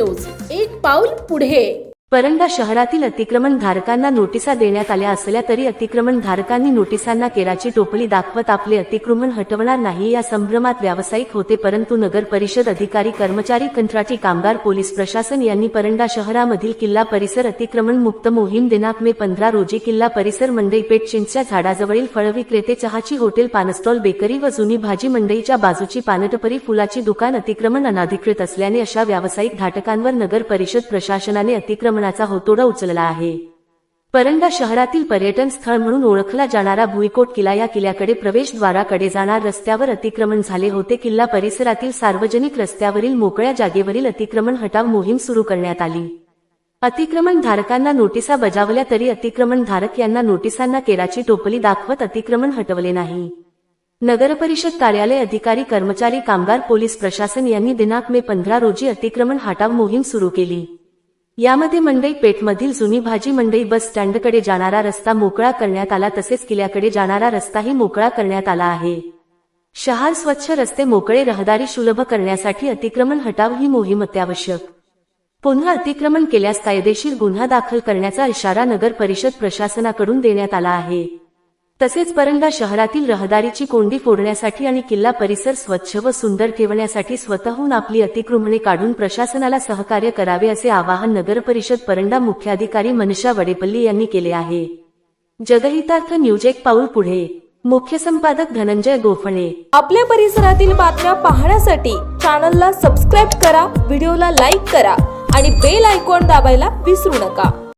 News, एक पाऊल पुढे। परंडा शहरातील अतिक्रमण धारकांना नोटिसा देण्यात आल्या असल्या तरी अतिक्रमण धारकांनी नोटिसांना केराची टोपली दाखवत आपले अतिक्रमण हटवणार नाही या संभ्रमात व्यावसायिक होते, परंतु नगर परिषद अधिकारी, कर्मचारी, कंत्राटी कामगार, पोलीस प्रशासन यांनी परंडा शहरामधील किल्ला परिसर अतिक्रमण मुक्त मोहीम दिनांक मे 15 रोजी किल्ला परिसर, मंडई पेठ, चिंचच्या झाडाजवळील फळ विक्रेते, चहाची हॉटेल, पानस्टॉल, बेकरी व जुनी भाजी मंडईच्या बाजूची पानटपरी, फुलाची दुकान अतिक्रमण अनाधिकृत असल्याने अशा व्यावसायिक धाटकांवर नगर परिषद प्रशासनाने अतिक्रमणाचा होतोडा उचलला आहे। परंडा शहरातील पर्यटन स्थळ म्हणून ओळखला जाणारा भुईकोट किल्ला या किल्ल्याकडे प्रवेशद्वाराकडे जाणार रस्त्यावर अतिक्रमण झाले होते। किल्ला परिसरातील सार्वजनिक रस्त्यावरील मोकळ्या जागेवरील अतिक्रमण हटाव मोहीम सुरू करण्यात आली। अतिक्रमण धारकांना नोटिसा बजावल्या तरी अतिक्रमण धारक यांना नोटिसांना केराची टोपली दाखवत अतिक्रमण हटवले नाही। नगरपरिषद कार्यालय अधिकारी, कर्मचारी, कामगार, पोलीस प्रशासन यांनी दिनांक मे 15 रोजी अतिक्रमण हटाव मोहीम सुरू केली। यामध्ये मंडई पेठमधील जुनी भाजी मंडई, बस स्टँडकडे जाणारा रस्ता मोकळा करण्यात आला, तसेच किल्ल्याकडे जाणारा रस्ताही मोकळा करण्यात आला आहे। शहर स्वच्छ, रस्ते मोकळे, रहदारी सुलभ करण्यासाठी अतिक्रमण हटाव ही मोहीम अत्यावश्यक। पुन्हा अतिक्रमण केल्यास कायदेशीर गुन्हा दाखल करण्याचा इशारा नगर परिषद प्रशासनाकडून देण्यात आला आहे। तसेच परंडा शहरातील रहदारीची कोंडी फोडण्यासाठी आणि किल्ला परिसर स्वच्छ व सुंदर ठेवण्यासाठी स्वतःहून आपली अतिक्रमणे काढून प्रशासनाला सहकार्य करावे असे आवाहन नगरपरिषद परंडा मुख्याधिकारी मनीषा वडेपल्ली यांनी केले आहे। जगहितार्थ न्यूज, एक पाऊल पुढे। मुख्य संपादक धनंजय गोफणे। आपल्या परिसरातील बातम्या पाहण्यासाठी चॅनलला सबस्क्राईब करा, व्हिडिओला लाईक करा आणि बेल आयकॉन दाबायला विसरू नका।